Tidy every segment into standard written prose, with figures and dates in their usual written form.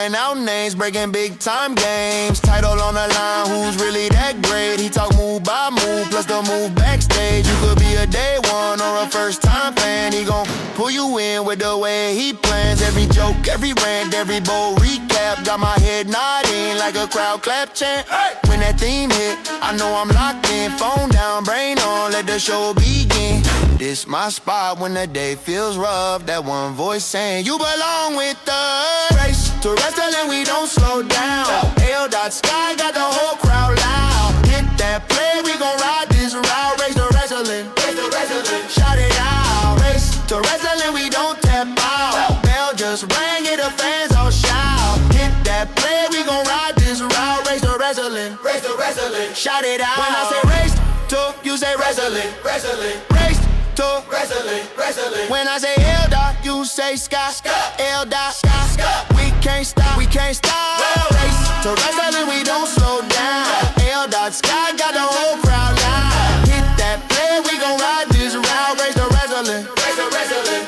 And out names, breaking big time games. Title on the line, who's really that great? He talk move by move, plus the move backstage. You could be a day one or a first time fan. He gon' pull you in with the way he plans. Every joke, every rant, every bold recap. Got my head nodding like a crowd clap chant. When that theme hit, I know I'm locked in. Phone down, brain on, let the show begin. This my spot when the day feels rough. That one voice saying you belong with us. Race to wrestling, we don't slow down. L.Sky got the whole crowd loud. Hit that play, we gon' ride this route. Race to wrestling, shout it out. Race to wrestling, we don't tap out. Bell just rang it, the fans all shout. Hit that play, we gon' ride this route. Race to wrestling, shout it out. When I say race to, you say wrestling. Race to wrestling. When I say L-Dot, you say Sky. L-Dot, Sky. We can't stop. Race to wrestling, we don't slow down. L.Sky got the whole crowd loud. Hit that play, we gon' ride this route. Race to wrestling,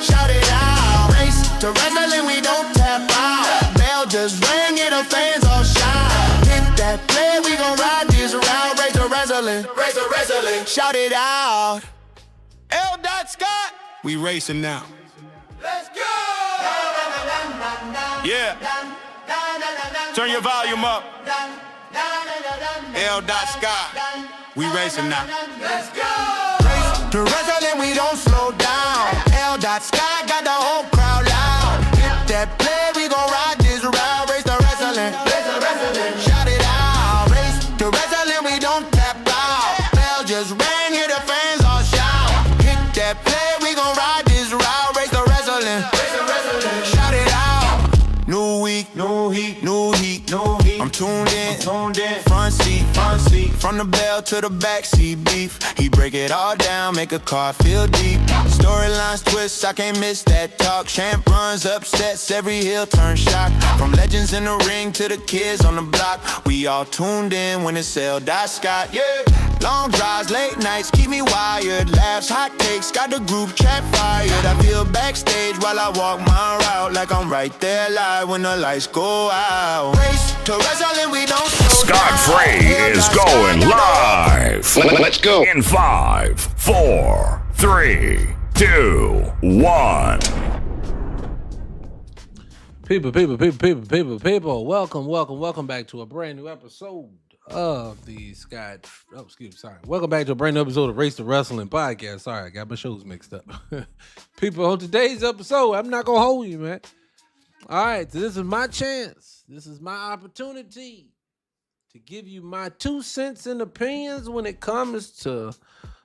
shout it out. Race to wrestling, we don't tap out. Bell just rang it, the fans all shout. Hit that play, we gon' ride this route. Race to wrestling, shout it out. L.Sky, we racing now. Let's go! Yeah. Turn your volume up. L.Sky, we racing now. Let's go! Race to wrestling, we don't slow down. L.Sky got the whole crowd loud. Hit that play, we gon' ride this route. Race to wrestling, shout it out. Race to wrestling, we don't tap out. Bell just rang, hear the fans all shout. Hit that play, we gon' ride this route. Race to wrestling, shout it out. New week, new heat. I'm tuned in. Front seat. From the bell to the backseat beef. He break it all down, make a car feel deep. Storylines twist, I can't miss that talk. Champ runs, upsets, every heel turn shock. From legends in the ring to the kids on the block. We all tuned in when it's L.Sky. Yeah. Long drives, late nights, keep me wired. Laughs, hot takes, got the group chat fired. I feel backstage while I walk my route, like I'm right there live when the lights go out. Race to wrestling, we don't slow down. Scott Free is going live. Let's go. In 5, 4, 3, 2, 1. People. Welcome back to a brand new episode of the Scott. Welcome back to a brand new episode of Race to Wrestling Podcast. Sorry, I got my shows mixed up. People, on today's episode, I'm not gonna hold you, man. All right, so this is my chance. This is my opportunity to give you my 2 cents and opinions when it comes to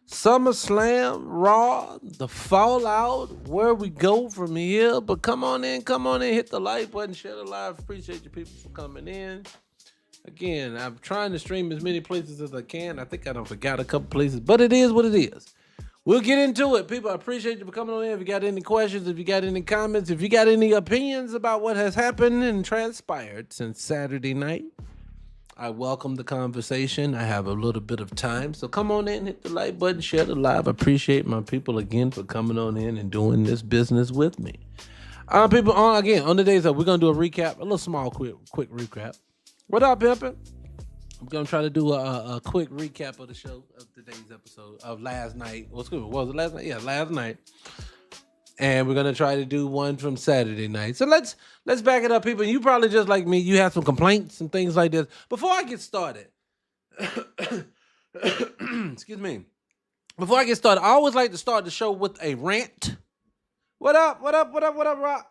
SummerSlam, Raw, the fallout, where we go from here. But come on in, hit the like button, share the live. Appreciate you people for coming in. Again, I'm trying to stream as many places as I can. I think I forgot a couple places, but it is what it is. We'll get into it. People, I appreciate you for coming on in. If you got any questions, if you got any comments, if you got any opinions about what has happened and transpired since Saturday night, I welcome the conversation. I have a little bit of time. So come on in, hit the like button, share the live. I appreciate my people again for coming on in and doing this business with me. People, on today's episode, we're going to do a recap, a little small, quick recap. What up, pimpin'? I'm going to try to do a quick recap of the show, of today's episode, of last night. Was it last night? Yeah, last night. And we're going to try to do one from Saturday night. So let's back it up, people. You probably just like me, you have some complaints and things like this. Before I get started, excuse me. Before I get started, I always like to start the show with a rant. What up, Rock?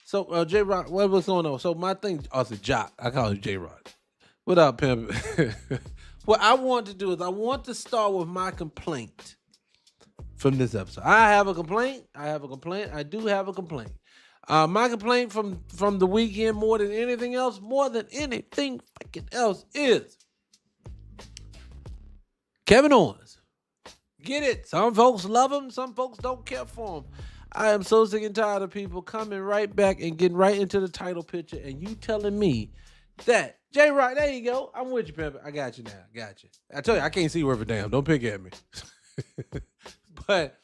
So, J-Rock, what's going on? So my thing, it's a Jock. I call it J-Rock. What up, pimp? What I want to do is I want to start with my complaint from this episode. I have a complaint. I do have a complaint. My complaint from the weekend more than anything else is Kevin Owens. Get it? Some folks love him. Some folks don't care for him. I am so sick and tired of people coming right back and getting right into the title picture and you telling me that, J-Rock, there you go. I'm with you, pimp. I got you now. I tell you, I can't see worth a damn. Don't pick at me. But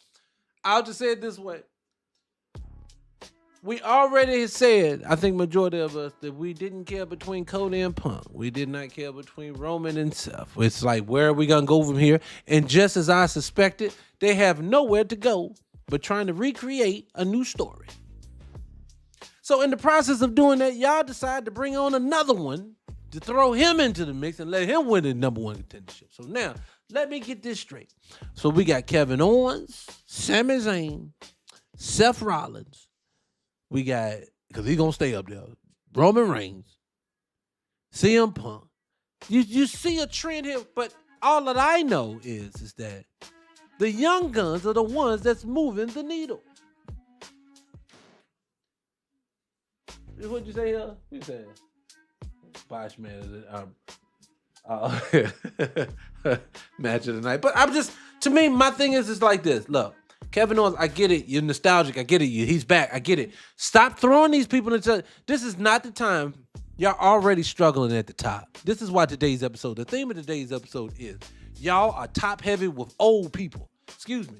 I'll just say it this way. We already said, I think majority of us, that we didn't care between Cody and Punk. We did not care between Roman and Seth. It's like, where are we going to go from here? And just as I suspected, they have nowhere to go but trying to recreate a new story. So in the process of doing that, y'all decide to bring on another one to throw him into the mix and let him win the number one contendership. So now, let me get this straight. So we got Kevin Owens, Sami Zayn, Seth Rollins. We got, because he's going to stay up there, Roman Reigns, CM Punk. You see a trend here, but all that I know is that the young guns are the ones that's moving the needle. What'd you say here? You said Bosh man match of the night. But I'm just, to me, my thing is like this. Look, Kevin Owens, I get it. You're nostalgic. I get it. He's back. I get it. Stop throwing these people into. This is not the time. Y'all already struggling at the top. This is why today's episode, the theme of today's episode is y'all are top heavy with old people. Excuse me.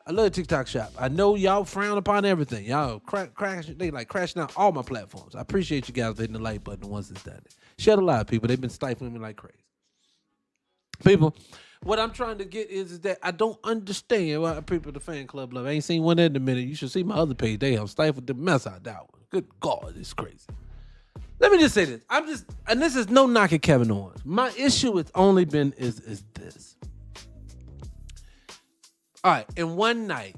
I love TikTok shop. I know y'all frown upon everything. Y'all they like crashing out all my platforms. I appreciate you guys hitting the like button the ones that's done it. Shed a lot of people. They've been stifling me like crazy. People, what I'm trying to get is that I don't understand why people the fan club love. I ain't seen one in a minute. You should see my other page. They have stifled the mess out of that one. Good God, it's crazy. Let me just say this. And this is no knock at Kevin Owens. My issue has only been is this. All right, in one night,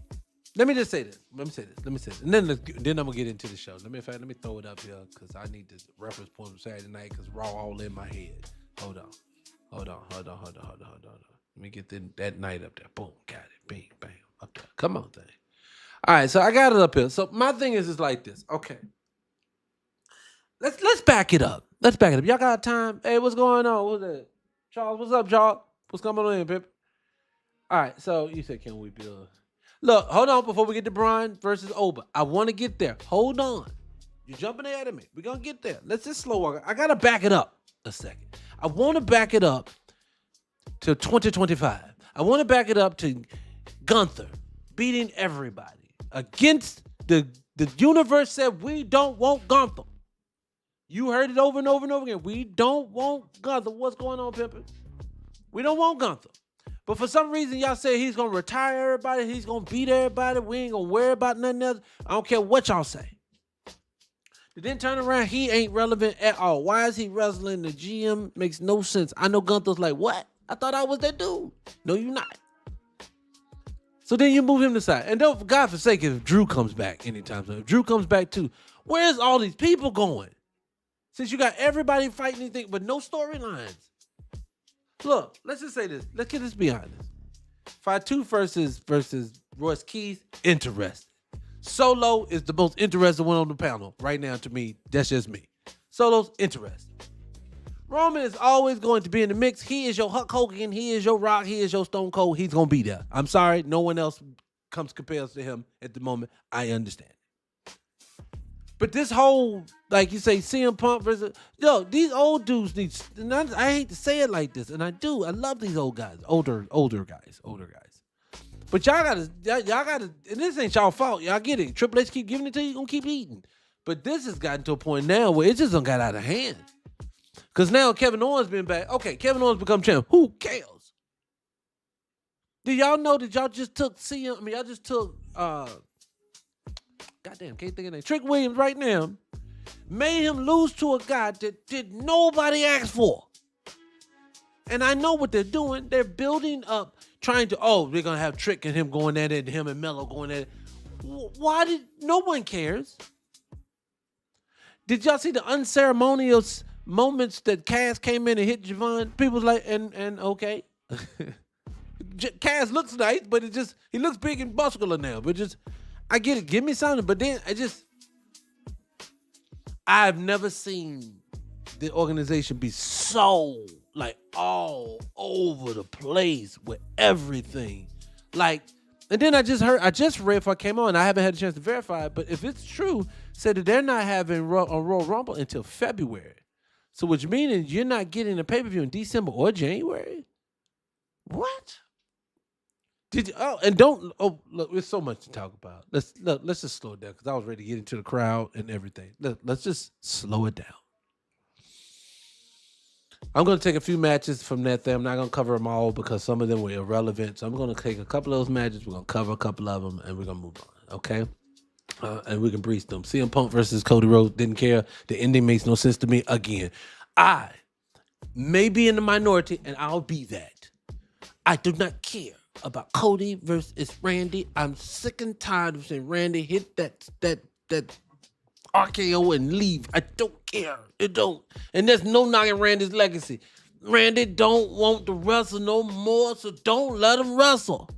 let me say this. And then I'm gonna get into the show. Let me throw it up here because I need this reference point from Saturday night because Raw all in my head. Hold on. Let me get that night up there. Boom, got it. Bing, bam, up there. Come on, thing. All right, so I got it up here. So my thing is like this. Okay, let's back it up. Y'all got time? Hey, what's going on? What's that? Charles, what's up, Charles? What's coming on in, Pip? All right, so you said, can we build? Look, hold on before we get to Brian versus Oba. I want to get there. Hold on. You're jumping ahead of me. We're going to get there. Let's just slow walk. I got to back it up a second. I want to back it up to 2025. I want to back it up to Gunther beating everybody against the universe said we don't want Gunther. You heard it over and over and over again. We don't want Gunther. What's going on, Pimpin'? We don't want Gunther. But for some reason, y'all say he's going to retire everybody. He's going to beat everybody. We ain't going to worry about nothing else. I don't care what y'all say. Then turn around, he ain't relevant at all. Why is he wrestling? The GM makes no sense. I know Gunther's like, what? I thought I was that dude. No, you're not. So then you move him to the side. And don't, God forsake, if Drew comes back anytime soon. If Drew comes back too, where's all these people going? Since you got everybody fighting anything, but no storylines. Look, let's just say this. Let's be honest. Fatu versus Royce Keith, interesting. Solo is the most interesting one on the panel right now to me. That's just me. Solo's interesting. Roman is always going to be in the mix. He is your Hulk Hogan. He is your Rock. He is your Stone Cold. He's going to be there. I'm sorry. No one else compares to him at the moment. I understand. But this whole, like you say, CM Punk versus, these old dudes need, and I hate to say it like this, and I do. I love these old guys, older guys. But y'all gotta, and this ain't y'all fault. Y'all get it. Triple H keep giving it to you, gonna keep eating. But this has gotten to a point now where it just done got out of hand. Because now Kevin Owens been back. Okay, Kevin Owens become champ. Who cares? Do y'all know that y'all just took y'all just took, goddamn, can't think of name. Trick Williams right now. Made him lose to a guy that did nobody ask for. And I know what they're doing. They're building up, trying to, we're going to have Trick and him going at it, and him and Mello going at it. Why did, no one cares. Did y'all see the unceremonial moments that Cass came in and hit Javon? People like, and okay. Cass looks nice, but he looks big and muscular now. But I get it. Give me something. But then I've never seen the organization be so like all over the place with everything. Like, and then I just read before I came on, I haven't had a chance to verify it, but if it's true, said that they're not having a Royal Rumble until February. So which means you're not getting a pay-per-view in December or January? What? Did you? Oh, and don't. Oh, look, there's so much to talk about. Let's just slow it down because I was ready to get into the crowd and everything. Let's just slow it down. I'm going to take a few matches from that thing. I'm not going to cover them all because some of them were irrelevant. So I'm going to take a couple of those matches. We're going to cover a couple of them, and we're going to move on. Okay. And we can breeze them. CM Punk versus Cody Rhodes. Didn't care. The ending makes no sense to me. Again, I may be in the minority, and I'll be that. I do not care about Cody versus Randy. I'm sick and tired of seeing Randy hit that RKO and leave. I don't care. It don't. And there's no knocking Randy's legacy. Randy don't want to wrestle no more, so don't let him wrestle.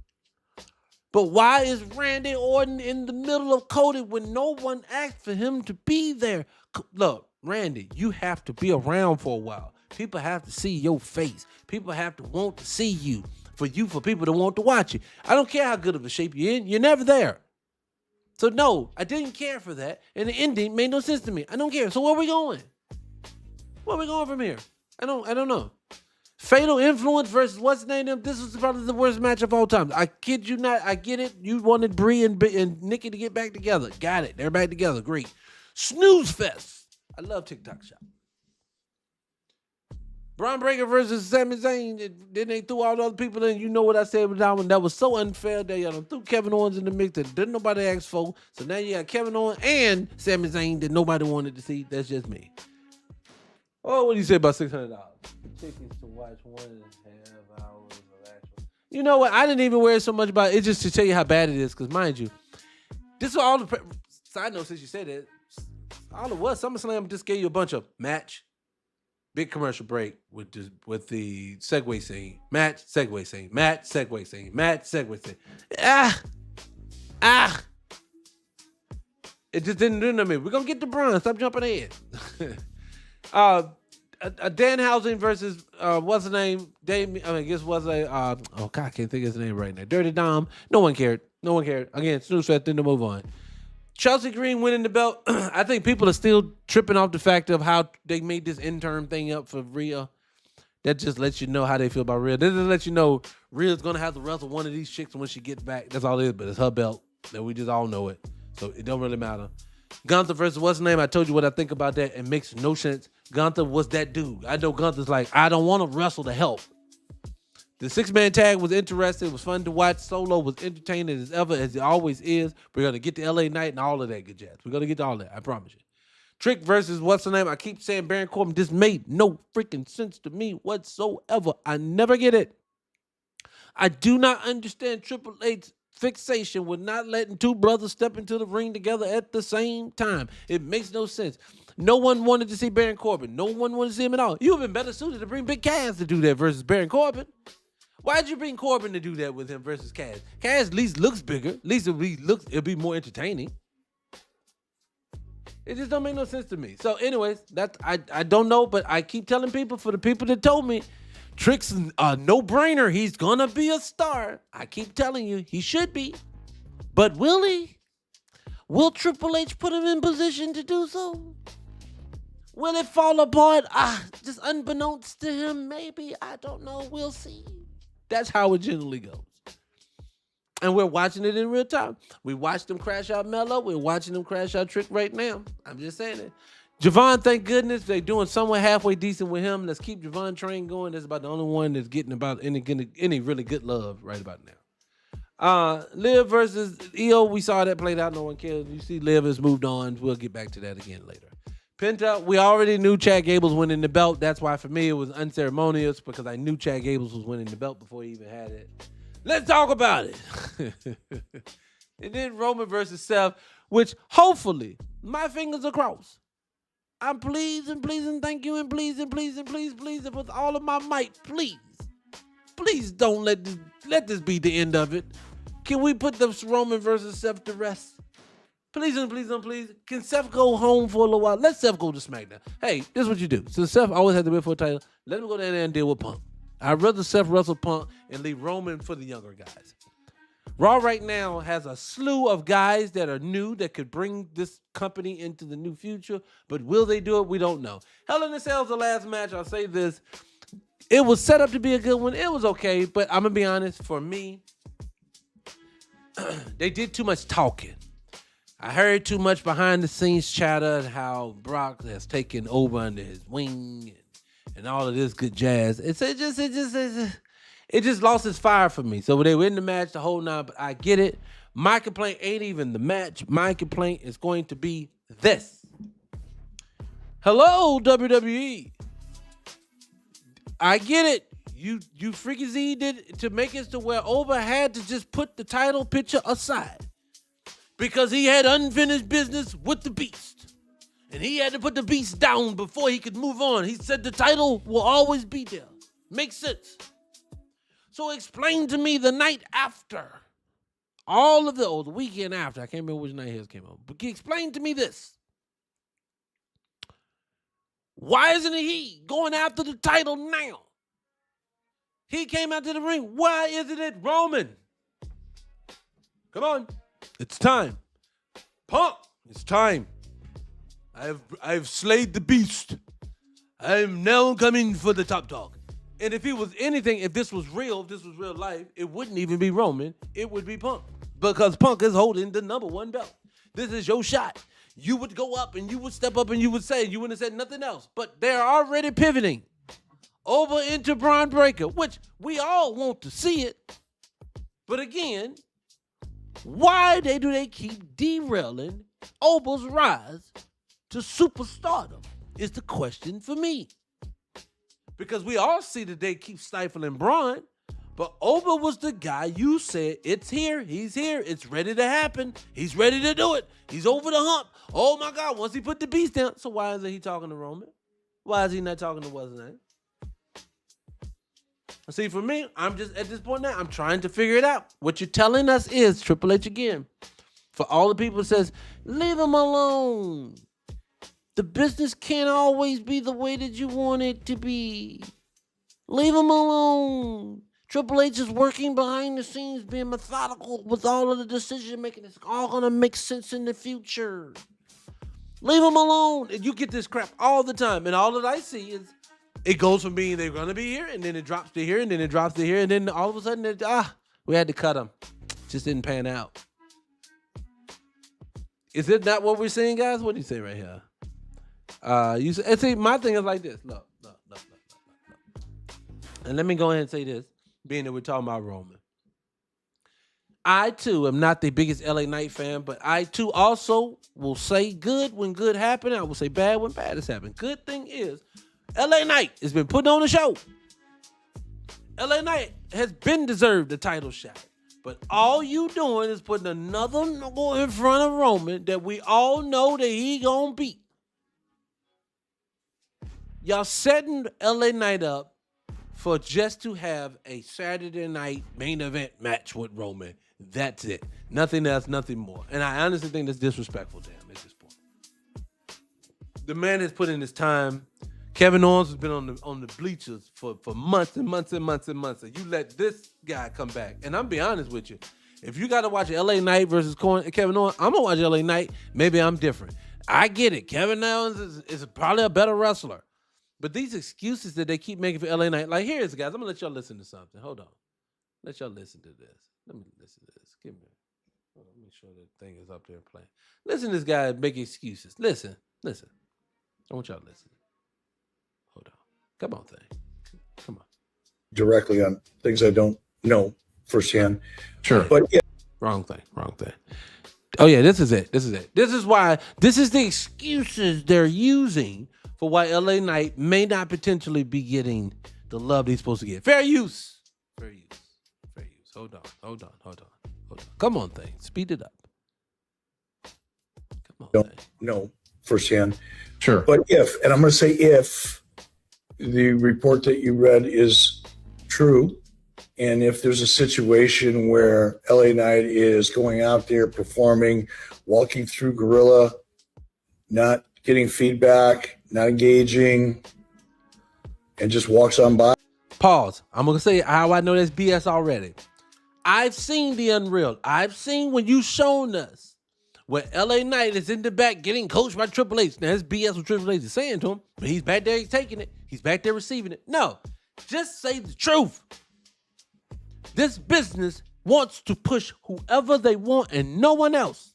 But why is Randy Orton in the middle of Cody when no one asked for him to be there? Look, Randy, you have to be around for a while. People have to see your face. People have to want to see you. For people to want to watch you. I don't care how good of a shape you're in. You're never there. So no, I didn't care for that. And the ending made no sense to me. I don't care. So where are we going? Where are we going from here? I don't know. Fatal Influence versus what's the name? This was probably the worst match of all time. I kid you not. I get it. You wanted Brie and Nikki to get back together. Got it. They're back together. Great. Snooze Fest. I love TikTok Shop. Braun Breaker versus Sami Zayn. Then they threw all the other people in. You know what I said with that one. That was so unfair. They threw Kevin Owens in the mix that didn't nobody ask for. So now you got Kevin Owens and Sami Zayn that nobody wanted to see. That's just me. Oh, what do you say about $600? Tickets to watch 1.5 hours of action. You know what? I didn't even worry so much about it. It's just to tell you how bad it is. Because mind you, this is all the side note since you said it. All it was, SummerSlam just gave you a bunch of match. Big commercial break with the segue scene. Match, segue scene. Match, segue scene. Match, segue scene. It just didn't do nothing to me. We're going to get to Braun. Stop jumping ahead. Danhausen versus, what's the name? I can't think of his name right now. Dirty Dom. No one cared. Again, Snooze Fest, didn't move on. Chelsea Green winning the belt. I think people are still tripping off the fact of how they made this intern thing up for Rhea. That just lets you know how they feel about Rhea. This just lets you know Rhea's going to have to wrestle one of these chicks when she gets back. That's all it is, but it's her belt. And we just all know it. So it don't really matter. Gunther versus what's the name? I told you what I think about that. It makes no sense. Gunther was that dude. I know Gunther's like, I don't want to wrestle to help. The 6-man tag was interesting. It was fun to watch. Solo was entertaining as ever, as it always is. We're going to get to LA Knight and all of that good jazz. We're going to get to all that. I promise you. Trick versus what's the name? I keep saying Baron Corbin. This made no freaking sense to me whatsoever. I never get it. I do not understand Triple H's fixation with not letting two brothers step into the ring together at the same time. It makes no sense. No one wanted to see Baron Corbin. No one wanted to see him at all. You have been better suited to bring Big Cass to do that versus Baron Corbin. Why'd you bring Corbin to do that with him versus Cass? Cass at least looks bigger. At least it'll be more entertaining. It just don't make no sense to me. So anyways, I don't know, but I keep telling people, for the people that told me, Trick's a no-brainer. He's gonna be a star. I keep telling you, he should be. But will he? Will Triple H put him in position to do so? Will it fall apart? Just unbeknownst to him, maybe. I don't know. We'll see. That's how it generally goes. And we're watching it in real time. We watched them crash out Mello. We're watching them crash out Trick right now. I'm just saying it. Javon, thank goodness, they're doing somewhat halfway decent with him. Let's keep Javon train going. That's about the only one that's getting about any really good love right about now. Liv versus EO, we saw that played out. No one cares. You see Liv has moved on. We'll get back to that again later. Penta, we already knew Chad Gable was winning the belt. That's why for me it was unceremonious, because I knew Chad Gable was winning the belt before he even had it. Let's talk about it. And then Roman versus Seth, which hopefully, my fingers are crossed. I'm pleased and thank you and please and with all of my might, please don't let this be the end of it. Can we put the Roman versus Seth to rest? Please. Can Seth go home for a little while? Let Seth go to SmackDown. Hey, this is what you do. So Seth always had to win for a title. Let him go down there and deal with Punk. I'd rather Seth wrestle Punk and leave Roman for the younger guys. Raw right now has a slew of guys that are new that could bring this company into the new future, but will they do it? We don't know. Hell in a Cell's the last match. I'll say this. It was set up to be a good one. It was okay, but I'm going to be honest. For me, they did too much talking. I heard too much behind the scenes chatter and how Brock has taken over under his wing and all of this good jazz. It just lost its fire for me. So they were in the match the whole night, but I get it. My complaint ain't even the match. My complaint is going to be this. Hello, WWE. I get it. You freaky Z did to make it to where Oba had to just put the title picture aside because he had unfinished business with the Beast. And he had to put the Beast down before he could move on. He said the title will always be there. Makes sense. So explain to me the night after. The weekend after. I can't remember which night his came out. But explain to me this. Why isn't he going after the title now? He came out to the ring. Why isn't it Roman? Come on. It's time. Punk. It's time. I've slayed the Beast. I'm now coming for the top dog. And if it was anything, if this was real life, it wouldn't even be Roman. It would be Punk. Because Punk is holding the number one belt. This is your shot. You would go up and you would step up and you would say, you wouldn't have said nothing else. But they're already pivoting over into Braun Breaker, which we all want to see it. But again, why do they keep derailing Oba's rise to superstardom is the question for me. Because we all see that they keep stifling Braun, but Oba was the guy you said, it's here, he's here, it's ready to happen, he's ready to do it, he's over the hump. Oh my God, once he put the Beast down, so why isn't he talking to Roman? Why is he not talking to what's his name? See, for me, I'm just at this point now, I'm trying to figure it out. What you're telling us is, Triple H again, for all the people that says, leave him alone. The business can't always be the way that you want it to be. Leave him alone. Triple H is working behind the scenes, being methodical with all of the decision making. It's all going to make sense in the future. Leave him alone. And you get this crap all the time. And all that I see is it goes from being they're going to be here, and then it drops to here, and then it drops to here, and then all of a sudden, we had to cut him. Just didn't pan out. Is it not what we're seeing, guys? What do you say right here? See, my thing is like this. Look. And let me go ahead and say this, being that we're talking about Roman. I, too, am not the biggest LA Knight fan, but I, too, also will say good when good happens. I will say bad when bad has happened. Good thing is, LA Knight has been putting on a show. LA Knight has been deserved the title shot. But all you doing is putting another nigga in front of Roman that we all know that he gonna beat. Y'all setting LA Knight up for just to have a Saturday night main event match with Roman. That's it. Nothing else, nothing more. And I honestly think that's disrespectful to him at this point. The man has put in his time. Kevin Owens has been on the bleachers for months and months and months and months. And you let this guy come back. And I'm be honest with you. If you got to watch LA Knight versus Kevin Owens, I'm going to watch LA Knight. Maybe I'm different. I get it. Kevin Owens is probably a better wrestler. But these excuses that they keep making for LA Knight, like here's guys, I'm going to let y'all listen to something. Hold on. Let y'all listen to this. Let me listen to this. Give me. Hold on, make sure that thing is up there playing. Listen to this guy make excuses. Listen. I want y'all to listen. Hold on. Come on, thing. Come on. Directly on things I don't know firsthand. Sure. But yeah. Wrong thing. Oh, yeah, this is it. This is why, this is the excuses they're using for why LA Knight may not potentially be getting the love he's supposed to get. Fair use. Hold on. Come on, thing. Speed it up. Come on, Don't thing. know firsthand. Sure. But and I'm going to say if the report that you read is true, and if there's a situation where LA Knight is going out there performing, walking through Gorilla, not getting feedback, not engaging, and just walks on by. Pause. I'm going to say how I know that's BS already. I've seen the unreal. I've seen when you shown us where LA Knight is in the back getting coached by Triple H. Now, that's BS what Triple H is saying to him, but he's back there, he's taking it. He's back there receiving it. No, just say the truth. This business wants to push whoever they want and no one else.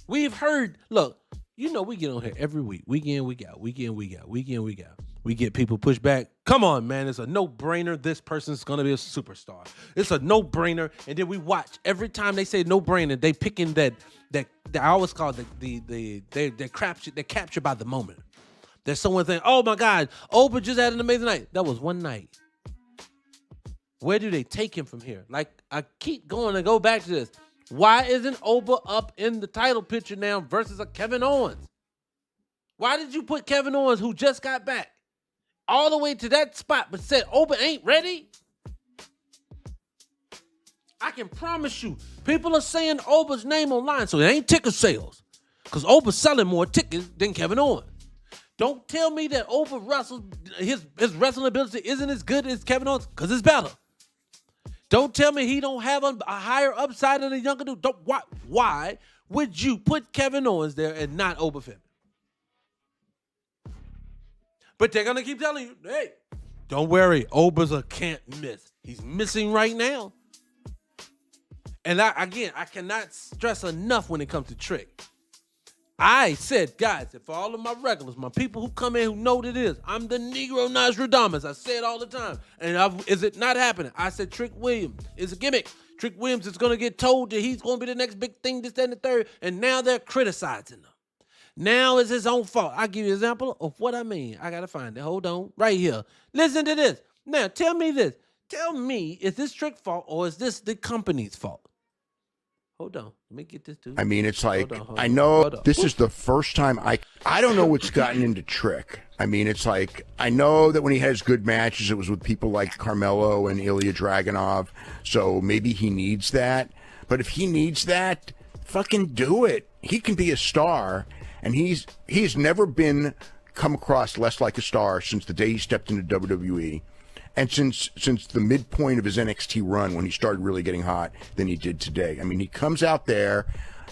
We've heard, look, you know we get on here every week, week in, week out. We get people pushed back. Come on, man, it's a no-brainer. This person's gonna be a superstar. It's a no-brainer. And then we watch every time they say no-brainer, they picking that I always call they're captured by the moment. There's someone saying, oh my God, Oprah just had an amazing night. That was one night. Where do they take him from here? Like, I keep going to go back to this. Why isn't Oprah up in the title picture now versus a Kevin Owens? Why did you put Kevin Owens, who just got back, all the way to that spot, but said Oprah ain't ready? I can promise you, people are saying Oprah's name online, so it ain't ticket sales. Because Oprah's selling more tickets than Kevin Owens. Don't tell me that Oprah wrestles, his wrestling ability isn't as good as Kevin Owens, because it's better. Don't tell me he don't have a higher upside than a younger dude. Why would you put Kevin Owens there and not Oprah Finn? But they're going to keep telling you, hey, don't worry, Oprah's a can't miss. He's missing right now. And I cannot stress enough when it comes to Trick. I said, guys, if for all of my regulars, my people who come in who know what it is, I'm the Negro Nostradamus. I say it all the time. And is it not happening? I said Trick Williams is a gimmick. Trick Williams is going to get told that he's going to be the next big thing, this, that, and the third. And now they're criticizing him. Now it's his own fault. I'll give you an example of what I mean. I got to find it. Hold on. Right here. Listen to this. Now, tell me this. Tell me, is this Trick's fault or is this the company's fault? Hold on. Let me get this dude. I mean, it's like, hold on. I know this is the first time I don't know what's gotten into Trick. I mean, it's like, I know that when he has good matches, it was with people like Carmelo and Ilya Dragunov. So maybe he needs that. But if he needs that, fucking do it. He can be a star. And he's never been come across less like a star since the day he stepped into WWE. And since the midpoint of his NXT run, when he started really getting hot, than he did today. I mean, he comes out there,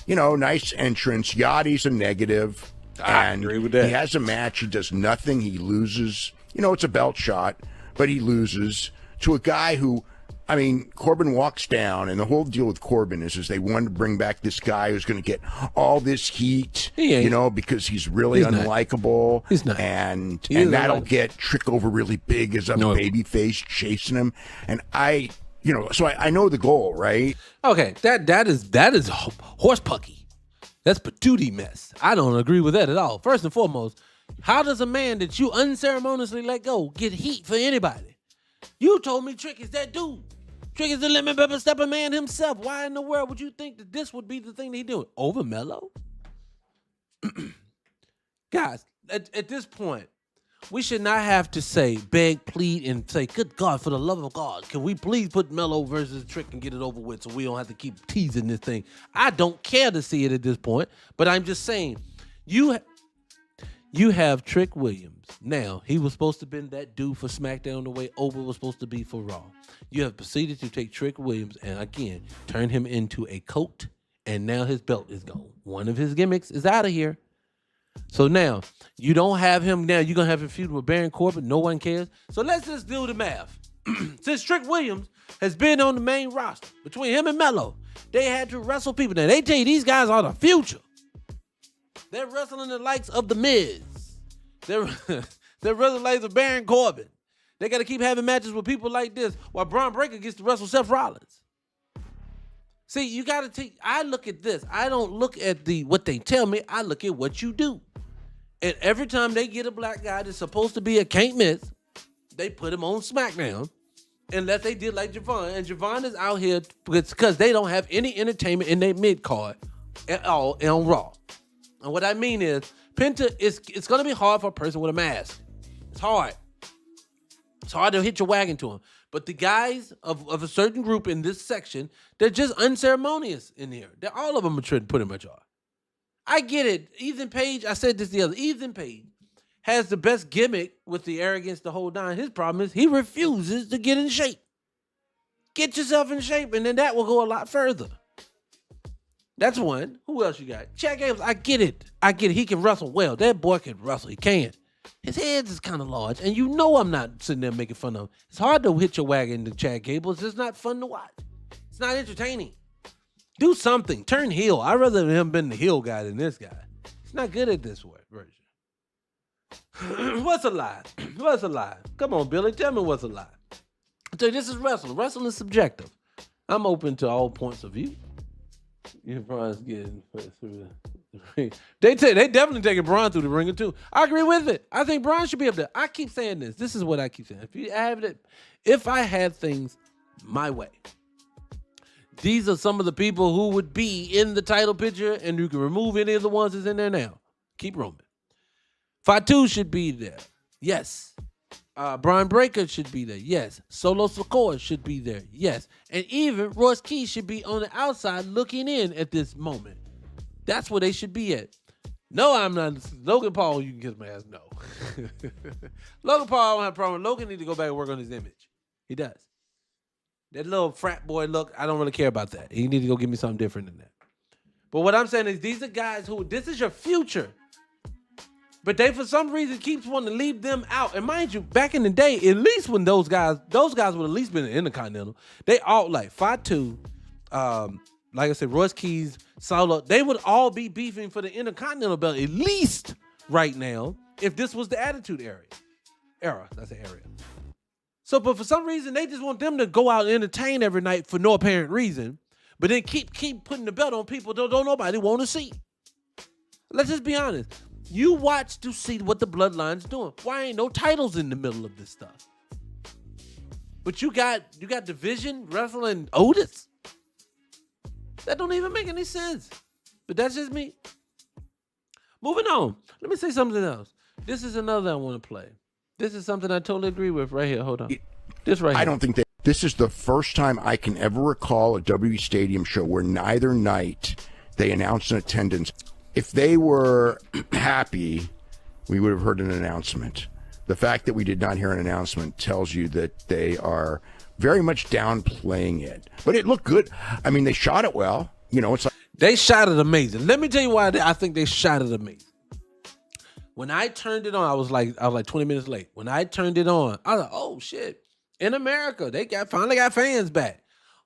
you know, nice entrance. Yachty's a negative. I agree with that. He has a match. He does nothing. He loses. You know, it's a belt shot, but he loses to a guy who, I mean, Corbin walks down, and the whole deal with Corbin is they wanted to bring back this guy who's going to get all this heat, you know, because he's really unlikable. He's not. And that'll get Trick over really big as a babyface chasing him. And I know the goal, right? Okay, that is horse pucky. That's patootie mess. I don't agree with that at all. First and foremost, how does a man that you unceremoniously let go get heat for anybody? You told me Trick is that dude. Trick is the lemon pepper stepper man himself. Why in the world would you think that this would be the thing that he doing? Over Mello? Guys, at this point, we should not have to say, beg, plead, and say, good God, for the love of God, can we please put Mello versus Trick and get it over with so we don't have to keep teasing this thing? I don't care to see it at this point, but I'm just saying, you have Trick Williams. Now, he was supposed to have been that dude for SmackDown the way Oprah was supposed to be for Raw. You have proceeded to take Trick Williams and, again, turn him into a coat, and now his belt is gone. One of his gimmicks is out of here. So now, you don't have him now. You're going to have him feud with Baron Corbin. No one cares. So let's just do the math. Since Trick Williams has been on the main roster, between him and Mello, they had to wrestle people. Now, they tell you these guys are the future. They're wrestling the likes of The Miz. They're wrestling the likes of Baron Corbin. They got to keep having matches with people like this while Braun Breaker gets to wrestle Seth Rollins. See, you got to take, I look at this. I don't look at what they tell me. I look at what you do. And every time they get a black guy that's supposed to be a can't miss, they put him on SmackDown. Unless they did like Javon. And Javon is out here because they don't have any entertainment in their mid-card at all on Raw. And what I mean is, Penta, it's going to be hard for a person with a mask. It's hard. It's hard to hit your wagon to him. But the guys of a certain group in this section, they're just unceremonious in here. All of them are pretty much are. I get it. Ethan Page, I said this the other. Ethan Page has the best gimmick with the arrogance to hold on. His problem is he refuses to get in shape. Get yourself in shape, and then that will go a lot further. That's one. Who else you got? Chad Gable, I get it. He can wrestle well. That boy can wrestle. He can. His head is kind of large, and you know I'm not sitting there making fun of him. It's hard to hit your wagon to Chad Gable. It's just not fun to watch. It's not entertaining. Do something. Turn heel. I'd rather him been the heel guy than this guy. He's not good at this version. What's a lie? What's a lie? Come on, Billy. Tell me what's a lie. I tell you, this is wrestling. Wrestling is subjective. I'm open to all points of view. You're Braun's getting through the ring. They definitely taking Braun through the ringer too. I agree with it. I think Braun should be up there. I keep saying this. This is what I keep saying. If I had things my way, these are some of the people who would be in the title picture, and you can remove any of the ones that's in there now. Keep Roman. Fatu should be there. Yes. Brian Breaker should be there. Yes. Solo Sikoa should be there. Yes. And even Royce Keys should be on the outside looking in at this moment. That's where they should be at. No, I'm not. Logan Paul, you can kiss my ass. No. Logan Paul, I don't have a problem. Logan need to go back and work on his image. He does. That little frat boy look, I don't really care about that. He need to go give me something different than that. But what I'm saying is these are guys who, this is your future. But they, for some reason, keeps wanting to leave them out. And mind you, back in the day, at least when those guys would at least been in the Intercontinental. They all, like Fatu, like I said, Royce Keys, Solo, they would all be beefing for the Intercontinental belt, at least right now, if this was the Attitude Era. That's the area. So, but for some reason, they just want them to go out and entertain every night for no apparent reason, but then keep putting the belt on people don't nobody want to see. Let's just be honest. You watch to see what the Bloodline's doing. Why ain't no titles in the middle of this stuff? But you got Division wrestling Otis. That don't even make any sense. But that's just me. Moving on. Let me say something else. This is another I want to play. This is something I totally agree with right here. Hold on. This right here. I don't think this is the first time I can ever recall a WWE Stadium show where neither night they announced an attendance. If they were happy, we would have heard an announcement. The fact that we did not hear an announcement tells you that they are very much downplaying it. But it looked good. I mean, they shot it well. You know, it's like they shot it amazing. Let me tell you why I think they shot it amazing. When I turned it on, I was like 20 minutes late. When I turned it on, I was like, oh shit. In America, they finally got fans back.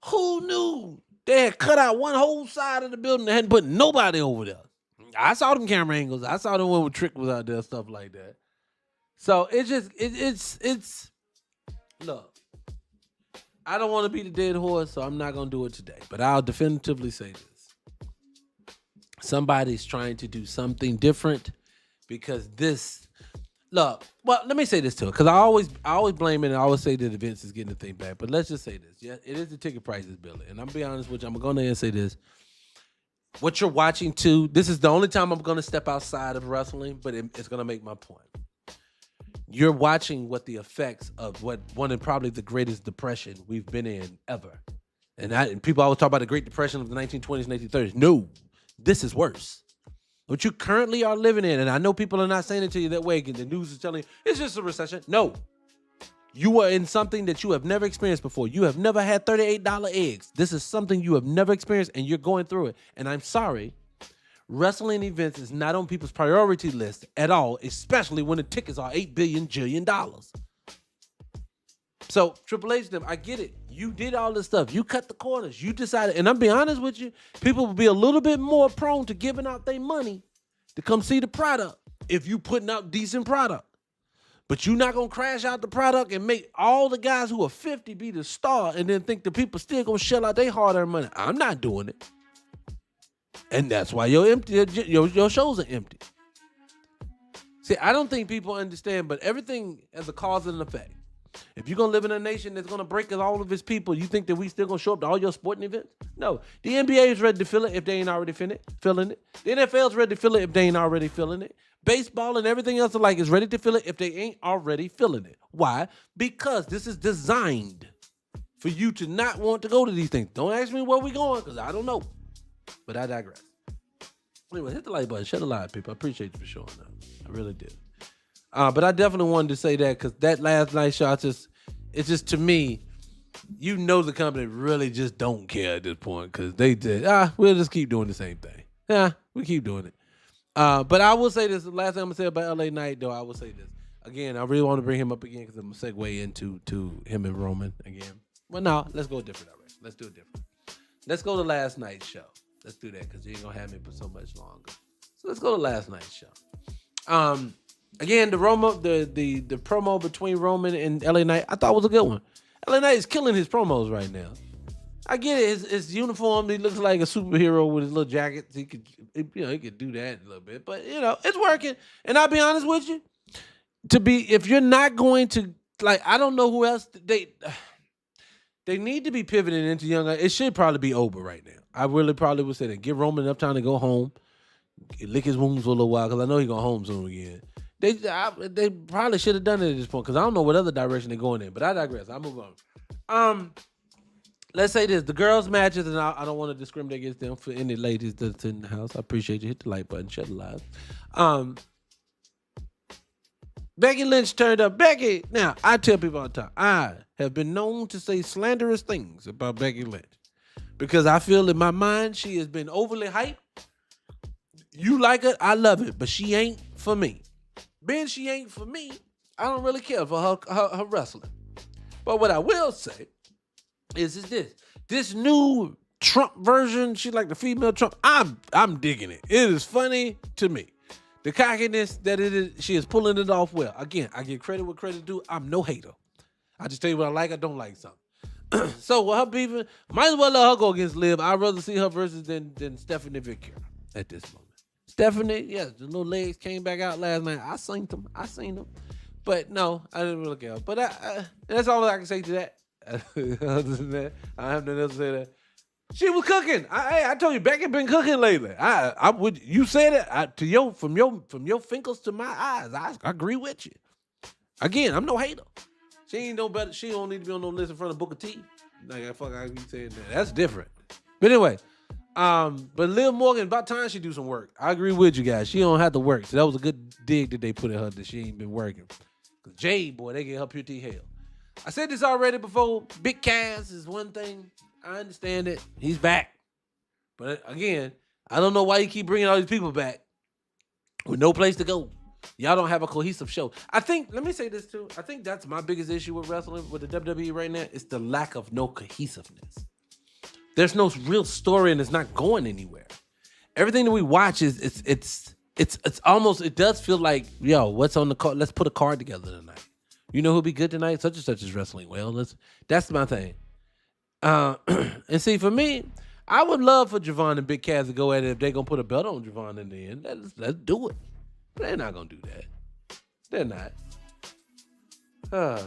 Who knew they had cut out one whole side of the building and hadn't put nobody over there? I saw them camera angles. I saw them when Trick was out there, stuff like that. So it's look, I don't want to be the dead horse, so I'm not gonna do it today. But I'll definitively say this. Somebody's trying to do something different. Because well, let me say this too, because I always blame it and I always say that Vince is getting the thing back. But let's just say this. Yeah, it is the ticket prices, Billy. And I'm gonna be honest with you, I'm gonna go there and say this. What you're watching too, this is the only time I'm gonna step outside of wrestling, but it's gonna make my point. You're watching what the effects of what one of probably the greatest depression we've been in ever. And people always talk about the Great Depression of the 1920s, 1930s. No, this is worse. What you currently are living in, and I know people are not saying it to you that way, and the news is telling you it's just a recession. No. You are in something that you have never experienced before. You have never had $38 eggs. This is something you have never experienced, and you're going through it. And I'm sorry, wrestling events is not on people's priority list at all, especially when the tickets are $8 billion. So, Triple H, I get it. You did all this stuff. You cut the corners. You decided, and I'm being honest with you, people will be a little bit more prone to giving out their money to come see the product if you putting out decent product. But you're not going to crash out the product and make all the guys who are 50 be the star and then think the people still going to shell out their hard-earned money. I'm not doing it. And that's why your shows are empty. See, I don't think people understand, but everything has a cause and an effect. If you're going to live in a nation that's going to break all of its people, you think that we still going to show up to all your sporting events? No. The NBA is ready to fill it if they ain't already feeling it. The NFL is ready to fill it if they ain't already feeling it. Baseball and everything else alike is ready to fill it if they ain't already feeling it. Why? Because this is designed for you to not want to go to these things. Don't ask me where we going because I don't know. But I digress. Anyway, hit the like button. Share the live, people. I appreciate you for showing up. I really did. But I definitely wanted to say that because that last night show, it's just to me, you know the company really just don't care at this point because they did, we'll just keep doing the same thing. Yeah, we keep doing it. But I will say this. The last thing I'm gonna say about LA Knight, though, I will say this again. I really want to bring him up again because I'm gonna segue into him and Roman again. Well, no, let's go a different direction. Let's do it different. Let's go to last night's show. Let's do that because you ain't gonna have me for so much longer. So let's go to last night's show. Again, the promo between Roman and LA Knight, I thought was a good one. LA Knight is killing his promos right now. I get it. His uniform, he looks like a superhero with his little jacket. He could do that a little bit, but it's working. And I'll be honest with you, if you're not going to I don't know who else they need to be pivoting into younger. It should probably be Oba right now. I really probably would say that. Give Roman enough time to go home, lick his wounds for a little while because I know he's going home soon again. They probably should have done it at this point because I don't know what other direction they're going in. But I digress. I'll move on. Let's say this: the girls' matches, and I don't want to discriminate against them for any ladies that's in the house. I appreciate you. Hit the like button, shut the live. Becky Lynch turned up. Becky. Now I tell people all the time, I have been known to say slanderous things about Becky Lynch because I feel in my mind she has been overly hyped. You like it, I love it, but she ain't for me. Being she ain't for me, I don't really care for her wrestling. But what I will say is this new Trump version, she like the female Trump, I'm digging it. It is funny to me. The cockiness that it is, she is pulling it off well. Again, I give credit where credit due. I'm no hater. I just tell you what I like, I don't like something. So with her beefing, might as well let her go against Liv. I'd rather see her versus than Stephanie Victoria at this moment. Stephanie, yes, the little legs came back out last night. I seen them. But no, I didn't really care. But that's all I can say to that. Other than that, I have nothing else to say to that. She was cooking. I told you, Becky been cooking lately. I would. You said it from your fingers to my eyes. I agree with you. Again, I'm no hater. She ain't no better. She don't need to be on no list in front of Booker T. Like I keep saying that. That's different. But anyway, but Liv Morgan, about time she do some work. I agree with you guys. She don't have to work. So that was a good dig that they put in her that she ain't been working. Cause Jade, boy, they get her pure hell. I said this already before. Big Cass is one thing. I understand it. He's back. But again, I don't know why you keep bringing all these people back with no place to go. Y'all don't have a cohesive show. Let me say this too. I think that's my biggest issue with wrestling, with the WWE right now, is the lack of no cohesiveness. There's no real story and it's not going anywhere. Everything that we watch is it's almost, it does feel like, yo, what's on the card? Let's put a card together tonight. You know who'll be good tonight? Such and such is wrestling well. That's my thing. And see, for me, I would love for Javon and Big Cass to go at it if they're gonna put a belt on Javon in the end. Let's do it. But they're not gonna do that. They're not.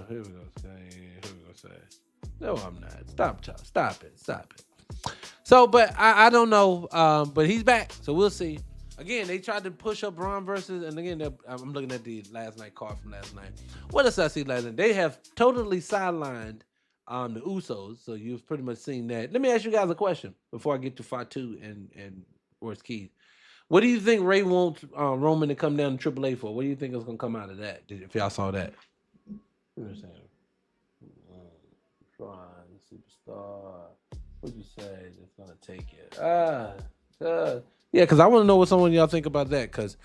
Here we go. Say. No, I'm not. Stop it. So, but I don't know. But he's back, so we'll see. Again, they tried to push up Braun versus, and again, I'm looking at the last night card from last night. What else I see last night? They have totally sidelined the Usos, so you've pretty much seen that. Let me ask you guys a question before I get to Fatu and Worst Keys. What do you think Ray wants Roman to come down to AAA for? What do you think is going to come out of that, if y'all saw that? Superstar. What'd you say? It's going to take it. Yeah, because I want to know what some of y'all think about that, because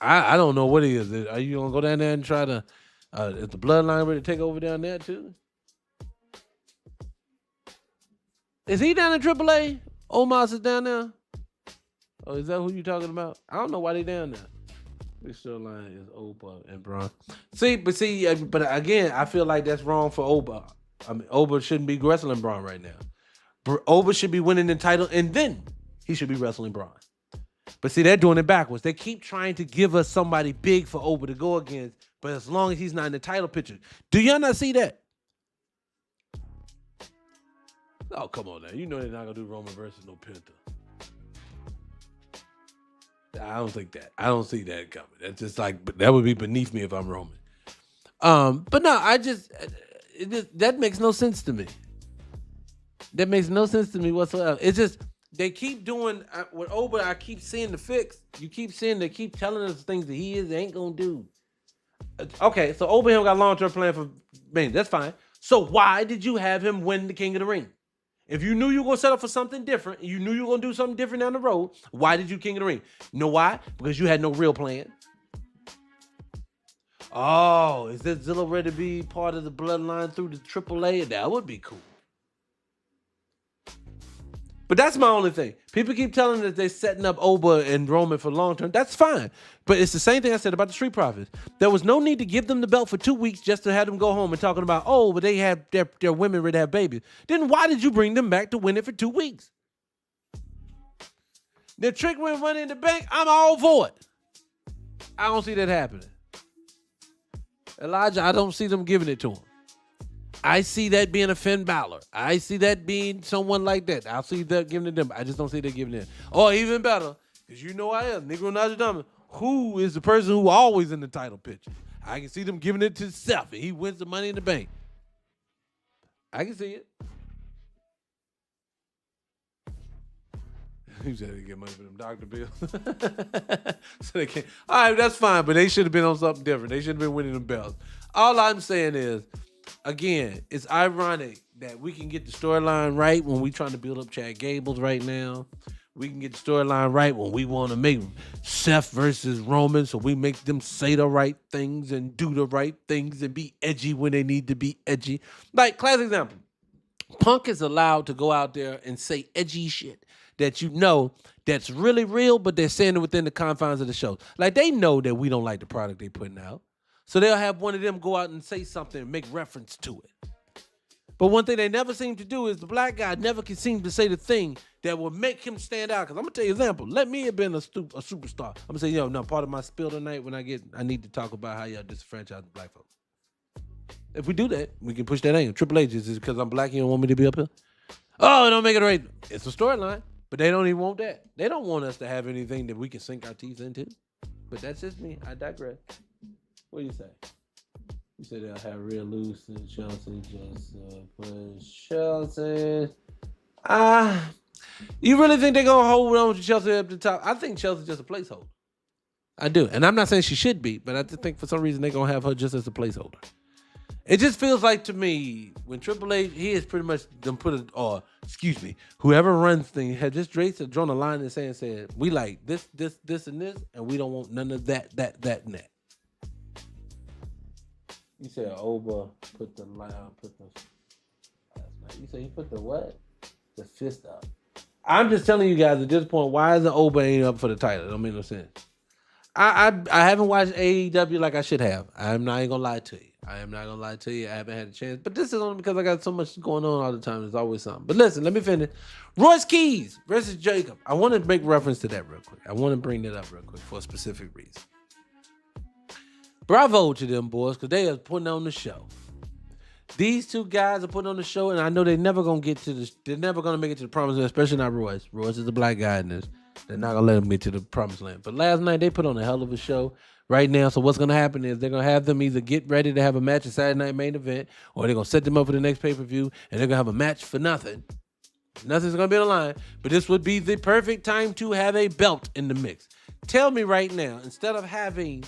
I don't know what it is. Are you going to go down there and try to, is the bloodline ready to take over down there too? Is he down in AAA? Omos is down there? Oh, is that who you talking about? I don't know why they down there. Big storyline is Oba and Braun. But again, I feel like that's wrong for Oba. I mean, Oba shouldn't be wrestling Braun right now. Oba should be winning the title, and then he should be wrestling Braun. But see, they're doing it backwards. They keep trying to give us somebody big for Oba to go against, but as long as he's not in the title picture. Do y'all not see that? Oh, come on now. You know they're not going to do Roman versus no Penta. I don't think that. I don't see that coming. That's just like, that would be beneath me if I'm Roman. But no, that makes no sense to me. That makes no sense to me whatsoever. It's just, they keep doing, with Oba, I keep seeing the fix. You keep seeing, they keep telling us things that he ain't going to do. Okay, so Oba got a long-term plan for Mania. That's fine. So why did you have him win the King of the Ring? If you knew you were going to set up for something different, and you knew you were going to do something different down the road, why did you King of the Ring? You know why? Because you had no real plan. Oh, is this Zilla ready to be part of the bloodline through the AAA? That would be cool. But that's my only thing. People keep telling that they're setting up Oba and Roman for long term. That's fine. But it's the same thing I said about the Street Profits. There was no need to give them the belt for 2 weeks just to have them go home and talking about, oh, but they have their women ready to have babies. Then why did you bring them back to win it for 2 weeks? The Trick win Money in the Bank, I'm all for it. I don't see that happening. Elijah, I don't see them giving it to him. I see that being a Finn Balor. I see that being someone like that. I'll see that giving it to them. I just don't see that giving it. Or even better, because you know I am, Negro Najee, who is the person who always in the title picture. I can see them giving it to Seth, and he wins the Money in the Bank. I can see it. He said they get money for them doctor bills. So they can't. All right, that's fine, but they should have been on something different. They should have been winning them belts. All I'm saying is, again, it's ironic that we can get the storyline right when we trying to build up Chad Gables right now. We can get the storyline right when we want to make Seth versus Roman, so we make them say the right things and do the right things and be edgy when they need to be edgy. Like, classic example, Punk is allowed to go out there and say edgy shit that you know that's really real, but they're saying it within the confines of the show. Like, they know that we don't like the product they're putting out. So they'll have one of them go out and say something and make reference to it. But one thing they never seem to do is the black guy never can seem to say the thing that will make him stand out. Because I'm going to tell you an example. Let me have been a superstar. I'm going to say, no, part of my spill tonight when I need to talk about how y'all disenfranchise black folks. If we do that, we can push that angle. Triple H, is because I'm black, you don't want me to be up here? Oh, don't make it right. It's a storyline. But they don't even want that. They don't want us to have anything that we can sink our teeth into. But that's just me. I digress. What do you say? You said they'll have real loose and Chelsea just push Chelsea. You really think they're going to hold on to Chelsea up the top? I think Chelsea's just a placeholder. I do. And I'm not saying she should be, but I just think for some reason they're going to have her just as a placeholder. It just feels like to me, when Triple H, he has pretty much done put it, or excuse me, whoever runs things, had just drawn a line and said, we like this, and this, and we don't want none of that, and that. You said Oba put the line, you said he put the what? The fist up. I'm just telling you guys at this point, why isn't Oba ain't up for the title? It don't make no sense. I haven't watched AEW like I should have. I'm not even gonna lie to you. I haven't had a chance. But this is only because I got so much going on all the time. There's always something. But listen, let me finish. Royce Keys versus Jacob. I want to make reference to that real quick. I want to bring that up real quick for a specific reason. Bravo to them boys, because they are putting on the show. These two guys are putting on the show, and I know they're never gonna make it to the promised land, especially not Royce. Royce is a black guy in this. They're not gonna let him get to the promised land. But last night they put on a hell of a show right now. So what's gonna happen is they're gonna have them either get ready to have a match at Saturday Night Main Event, or they're gonna set them up for the next pay-per-view, and they're gonna have a match for nothing. Nothing's gonna be on the line. But this would be the perfect time to have a belt in the mix. Tell me right now, instead of having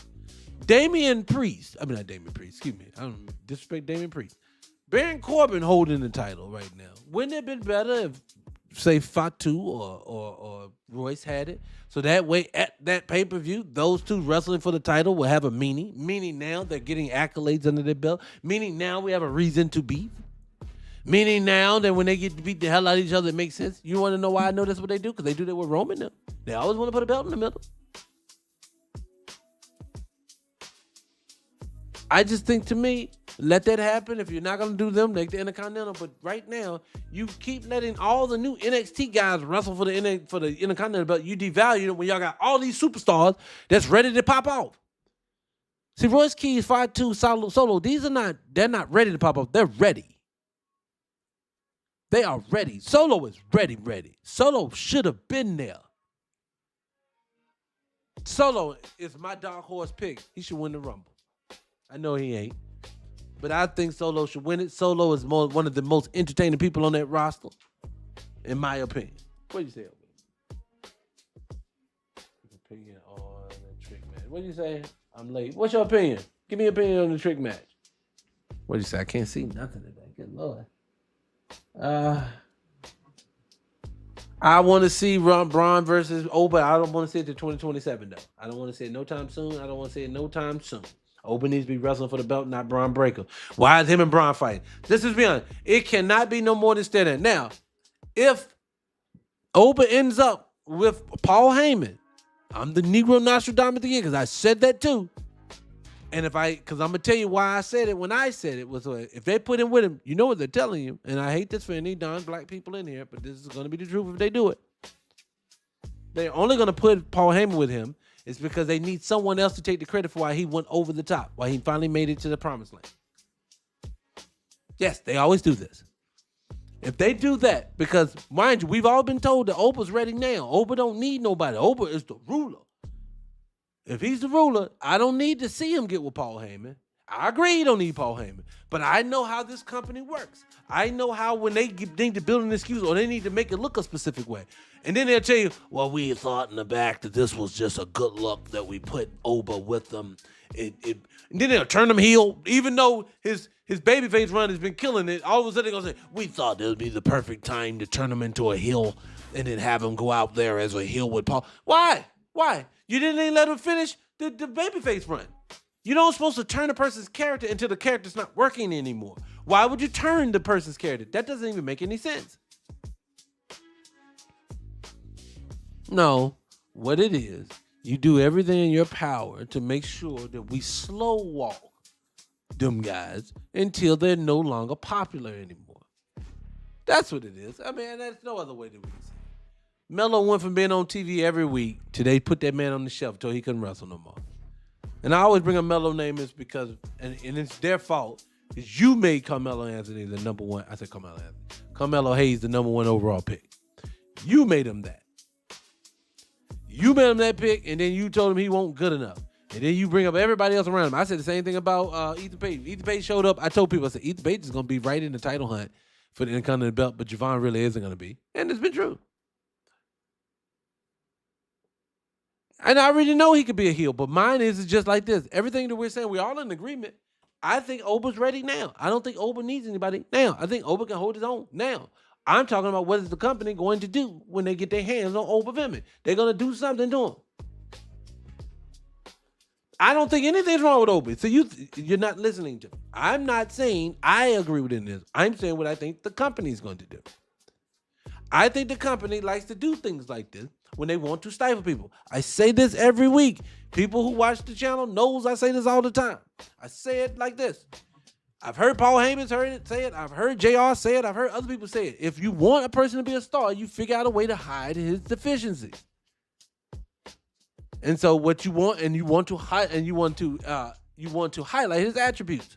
Damian Priest, I don't disrespect Damian Priest. Baron Corbin holding the title right now. Wouldn't it have been better if, say, Fatu or Royce had it? So that way, at that pay-per-view, those two wrestling for the title will have a meaning. Meaning now they're getting accolades under their belt. Meaning now we have a reason to beef. Meaning now that when they get to beat the hell out of each other, it makes sense. You want to know why I know that's what they do? Because they do that with Roman now. They always want to put a belt in the middle. I just think, to me, let that happen. If you're not going to do them, make the Intercontinental. But right now, you keep letting all the new NXT guys wrestle for the Intercontinental belt. You devalue them when y'all got all these superstars that's ready to pop off. See, Royce Keys, 5'2", Solo, they're not ready to pop off. They're ready. They are ready. Solo is ready. Solo should have been there. Solo is my dark horse pick. He should win the Rumble. I know he ain't. But I think Solo should win it. Solo is one of the most entertaining people on that roster, in my opinion. What do you say? Opinion on the trick match. What do you say? I'm late. What's your opinion? Give me your opinion on the trick match. What do you say? I can't see nothing today. Good Lord. I want to see Braun versus Oba. I don't want to see it to 2027 though. I don't want to see it no time soon. I don't want to see it no time soon. Oba needs to be wrestling for the belt, not Braun Breaker. Why is him and Braun fighting? This is beyond. It cannot be no more than standing. Now, if Oba ends up with Paul Heyman, I'm the Negro Nostradamus again because I said that too. And because I'm gonna tell you why I said it when I said it was if they put him with him, you know what they're telling you. And I hate this for any non-black people in here, but this is gonna be the truth if they do it. They're only gonna put Paul Heyman with him is because they need someone else to take the credit for why he went over the top, why he finally made it to the promised land. Yes, they always do this. If they do that, because mind you, we've all been told that Oba's ready now. Oba don't need nobody. Oba is the ruler. If he's the ruler, I don't need to see him get with Paul Heyman. I agree you don't need Paul Heyman. But I know how this company works. I know how when they need to build an excuse or they need to make it look a specific way. And then they'll tell you, well, we thought in the back that this was just a good look that we put Oba with them. And then they'll turn him heel, even though his babyface run has been killing it. All of a sudden they're going to say, we thought it would be the perfect time to turn him into a heel and then have him go out there as a heel with Paul. Why? You didn't even let him finish the babyface run. You don't supposed to turn a person's character until the character's not working anymore. Why would you turn the person's character? That doesn't even make any sense. No, what it is, you do everything in your power to make sure that we slow walk them guys until they're no longer popular anymore. That's what it is. I mean, there's no other way to say it. Melo went from being on TV every week to they put that man on the shelf until he couldn't wrestle no more. And I always bring a Melo name is because, and it's their fault, is you made Carmelo Anthony the number one. I said Carmelo Anthony. Carmelo Hayes the number one overall pick. You made him that. You made him that pick, and then you told him he wasn't good enough. And then you bring up everybody else around him. I said the same thing about Ethan Page. Ethan Page showed up. I told people, I said, Ethan Page is going to be right in the title hunt for the Intercontinental belt, but Javon really isn't going to be. And it's been true. And I already know he could be a heel, but mine is just like this. Everything that we're saying, we're all in agreement. I think Oba's ready now. I don't think Oba needs anybody now. I think Oba can hold his own now. I'm talking about what is the company going to do when they get their hands on Oba Vimin. They're going to do something to him. I don't think anything's wrong with Oba. So you're not listening to me. I'm not saying I agree with this. I'm saying what I think the company's going to do. I think the company likes to do things like this when they want to stifle people. I say this every week. People who watch the channel knows I say this all the time. I say it like this. I've heard Paul Heyman say it. I've heard JR say it. I've heard other people say it. If you want a person to be a star, you figure out a way to hide his deficiencies. And so what you want, and you want to highlight his attributes.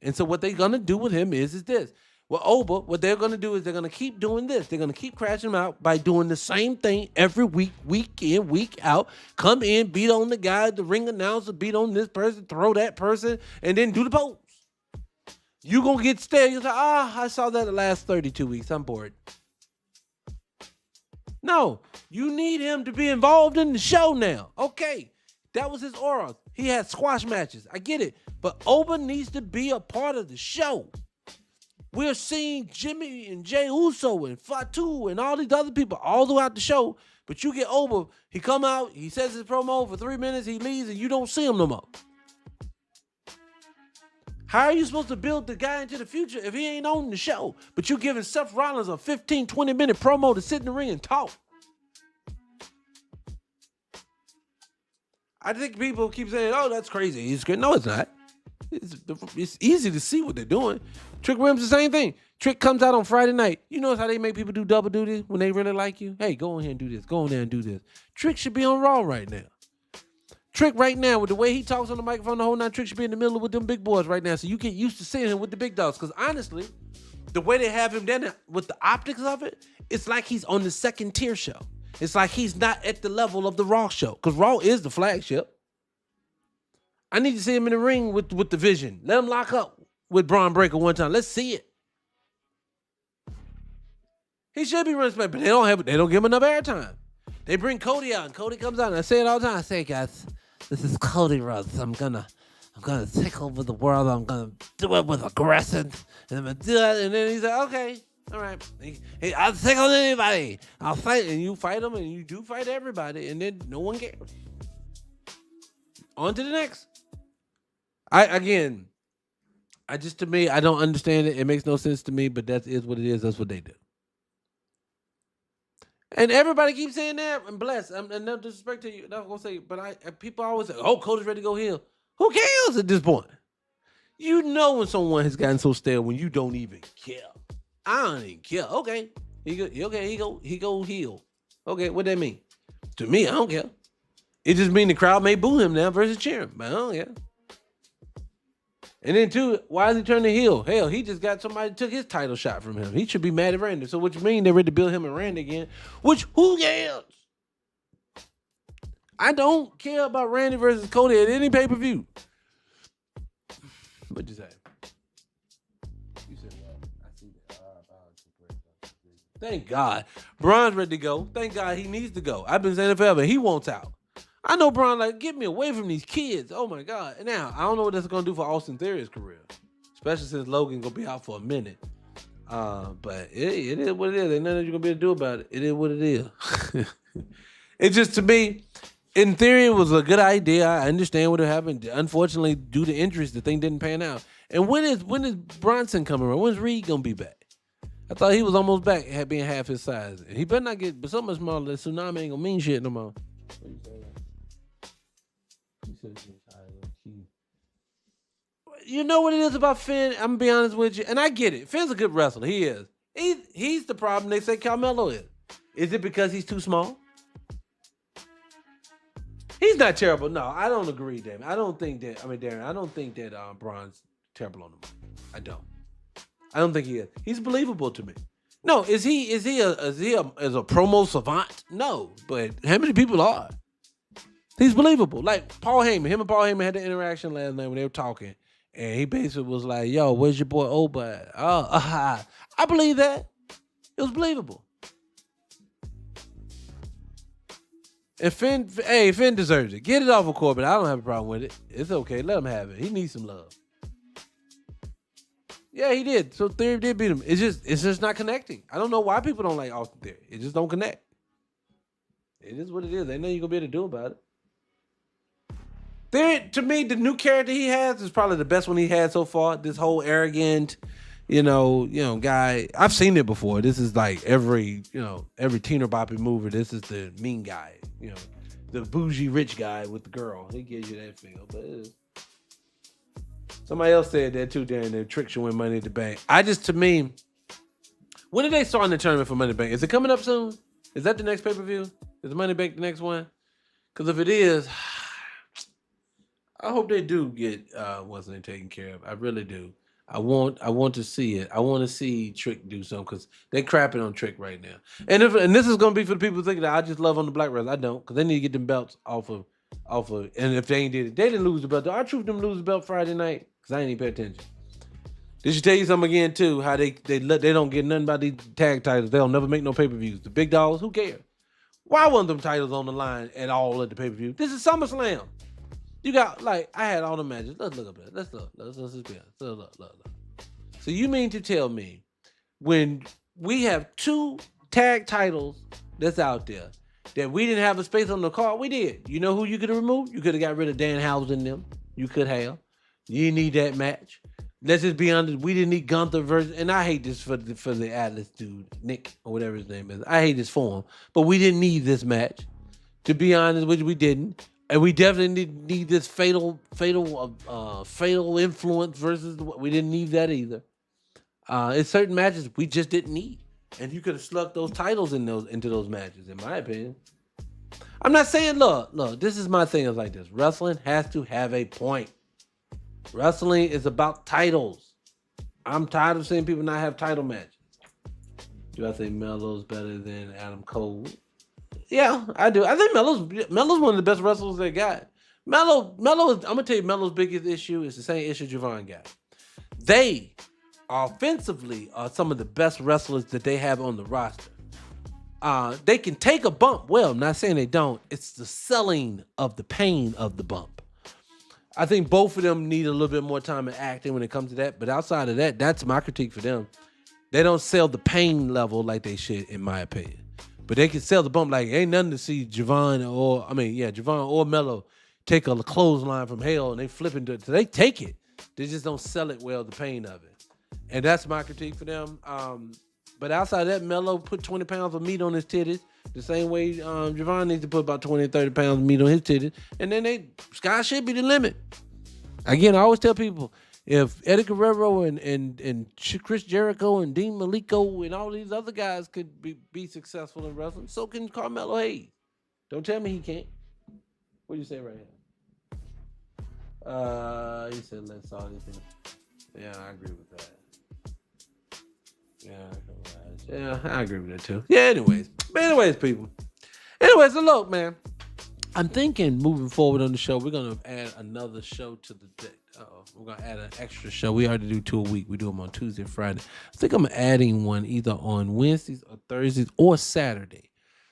And so what they're gonna do with him is this. Well, Oba, what they're going to do is they're going to keep doing this. They're going to keep crashing him out by doing the same thing every week, week in, week out. Come in, beat on the guy, the ring announcer, beat on this person, throw that person, and then do the pose. You're going to get stale. You're like, I saw that the last 32 weeks. I'm bored. No, you need him to be involved in the show now. Okay, that was his aura. He had squash matches. I get it. But Oba needs to be a part of the show. We're seeing Jimmy and Jey Uso and Fatu and all these other people all throughout the show. But you get Oba, he come out, he says his promo for 3 minutes, he leaves, and you don't see him no more. How are you supposed to build the guy into the future if he ain't on the show? But you're giving Seth Rollins a 15, 20-minute promo to sit in the ring and talk. I think people keep saying, oh, that's crazy. He's good. No, it's not. It's easy to see what they're doing. Trick Williams, the same thing. Trick comes out on Friday night. You notice how they make people do double duty when they really like you? Hey, go in here and do this. Go in there and do this. Trick should be on Raw right now. Trick right now, with the way he talks on the microphone the whole night, Trick should be in the middle with them big boys right now. So you get used to seeing him with the big dogs. Because honestly, the way they have him down there with the optics of it, it's like he's on the second tier show. It's like he's not at the level of the Raw show. Because Raw is the flagship. I need to see him in the ring with the Vision. Let him lock up with Braun Breaker one time. Let's see it. He should be running smack, but they don't give him enough airtime. They bring Cody out, and Cody comes out, and I say it all the time. I say, guys, this is Cody Rhodes. I'm gonna take over the world. I'm gonna do it with aggression, and I'm gonna do it. And then he's like, okay, All right. Hey, I'll take on anybody. I'll fight, and you fight them, and you do fight everybody, and then no one cares. On to the next. To me, I don't understand it. It makes no sense to me, but that is what it is. That's what they do. And everybody keeps saying that. I'm blessed. And no disrespect to you. I'm gonna say, but people always say, "Oh, Cody's ready to go heel." Who cares at this point? You know when someone has gotten so stale when you don't even care. I don't even care. Okay, he go heel. Okay, what that mean? To me, I don't care. It just means the crowd may boo him now versus cheer him, but I don't care. And then two, why is he turning heel? Hell, he just got somebody took his title shot from him. He should be mad at Randy. So what you mean they're ready to build him and Randy again? Which who cares? I don't care about Randy versus Cody at any pay-per-view. What'd you say? You said what? I see that. Thank God. Braun's ready to go. Thank God he needs to go. I've been saying it forever. He wants out. I know Braun like, get me away from these kids. Oh my God. And now, I don't know what that's going to do for Austin Theory's career. Especially since Logan's going to be out for a minute. But it is what it is. Ain't nothing you're going to be able to do about it. It is what it is. It's just, to me, in theory, it was a good idea. I understand what happened. Unfortunately, due to injuries, the thing didn't pan out. And when is Bronson coming around? When's Reed going to be back? I thought he was almost back, being half his size. He better not get so much smaller that Tsunami ain't going to mean shit no more. You know what it is about Finn? I'm gonna be honest with you, and I get it. Finn's a good wrestler. He is. He's the problem. They say Carmelo is. Is it because he's too small? He's not terrible. No, I don't agree, Damon. I don't think that. Darren. I don't think that Braun's terrible on the mic. I don't think he is. He's believable to me. No, is he a promo savant? No, but how many people are? He's believable. Like Paul Heyman. Him and Paul Heyman had the interaction last night when they were talking. And he basically was like, yo, where's your boy Obad? I believe that. It was believable. And Finn deserves it. Get it off of Corbin. I don't have a problem with it. It's okay. Let him have it. He needs some love. Yeah, he did. So Theory did beat him. It's just not connecting. I don't know why people don't like Austin Theory. It just don't connect. It is what it is. Ain't nothing you're gonna be able to do about it. To me, the new character he has is probably the best one he had so far. This whole arrogant, guy. I've seen it before. This is like every Tina Boppy movie. This is the mean guy, the bougie rich guy with the girl. He gives you that feel. But somebody else said that too, Darren. That tricks you win Money at the Bank. To me, when are they starting the tournament for Money at the Bank? Is it coming up soon? Is that the next pay-per-view? Is Money Bank the next one? Because if it is, I hope they do get what's name taken care of. I really do. I want to see it. I want to see Trick do something because they're crapping on Trick right now. And this is gonna be for the people thinking that I just love on the black wrestlers. I don't, because they need to get them belts off of. And if they ain't did it, they didn't lose the belt. Our truth didn't lose the belt Friday night because I ain't even pay attention. This should tell you something again too. How they don't get nothing about these tag titles. They'll never make no pay-per-views. The big dogs, who cares? Why weren't them titles on the line at all at the pay-per-view? This is SummerSlam. You got, I had all the matches. Let's look up there. Let's look. Let's look. So you mean to tell me when we have 2 tag titles that's out there that we didn't have a space on the card? We did. You know who you could have removed? You could have got rid of Dan Housen and them. You could have. You didn't need that match. Let's just be honest. We didn't need Gunther versus, and I hate this for the Atlas dude, Nick, or whatever his name is. I hate this for him. But we didn't need this match. To be honest with you, we didn't. And we definitely need this fatal influence versus we didn't need that either. It's certain matches we just didn't need, and you could have slugged those titles into those matches. In my opinion, I'm not saying look. This is my thing. Is like this. Wrestling has to have a point. Wrestling is about titles. I'm tired of seeing people not have title matches. Do I think Melo's better than Adam Cole? Yeah, I do. I think Melo's one of the best wrestlers they got. Melo is, I'm gonna tell you, Melo's biggest issue is the same issue Javon got. They offensively are some of the best wrestlers that they have on the roster. They can take a bump. Well, I'm not saying they don't. It's the selling of the pain of the bump. I think both of them need a little bit more time in acting when it comes to that. But outside of that, that's my critique for them. They don't sell the pain level like they should, in my opinion. But they can sell the bump like ain't nothing to see Javon or Melo take a clothesline from hell and they flip into it. So they take it. They just don't sell it well, the pain of it. And that's my critique for them. But outside of that, Melo put 20 pounds of meat on his titties. The same way Javon needs to put about 20 to 30 pounds of meat on his titties. And then sky should be the limit. Again, I always tell people, if Eddie Guerrero and Chris Jericho and Dean Malenko and all these other guys could be successful in wrestling, so can Carmelo Hayes. Don't tell me he can't. What do you say right here? He said let's all these things. Yeah, I agree with that. Yeah, I agree with that too. Yeah, anyways, people. Anyways, so look, man. I'm thinking moving forward on the show, we're gonna add another show to the day. We're gonna add an extra show. We already do 2 a week. We do them on Tuesday and Friday. I think I'm adding one either on Wednesdays or Thursdays or Saturday.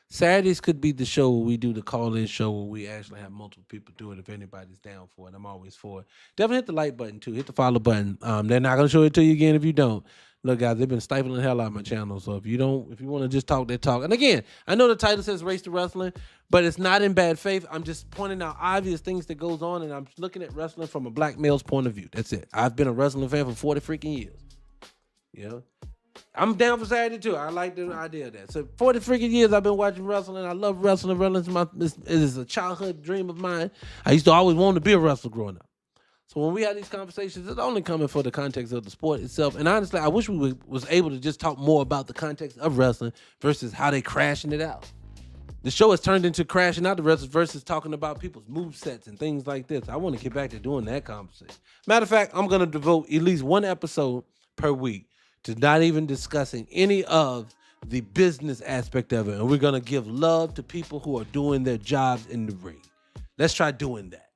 Saturdays could be the show where we do the call-in show where we actually have multiple people do it if anybody's down for it. I'm always for it. Definitely hit the like button too. Hit the follow button. They're not gonna show it to you again if you don't. Look, guys, they've been stifling the hell out of my channel. So if you want to just talk, they talk. And again, I know the title says Race to Wrestling, but it's not in bad faith. I'm just pointing out obvious things that goes on, and I'm looking at wrestling from a black male's point of view. That's it. I've been a wrestling fan for 40 freaking years. You know? I'm down for Saturday too. I like the idea of that. So 40 freaking years I've been watching wrestling. I love wrestling. Wrestling is a childhood dream of mine. I used to always want to be a wrestler growing up. So when we have these conversations, it's only coming for the context of the sport itself. And honestly, I wish we was able to just talk more about the context of wrestling versus how they crashing it out. The show has turned into crashing out the wrestlers versus talking about people's movesets and things like this. I want to get back to doing that conversation. Matter of fact, I'm going to devote at least one episode per week to not even discussing any of the business aspect of it. And we're going to give love to people who are doing their jobs in the ring. Let's try doing that.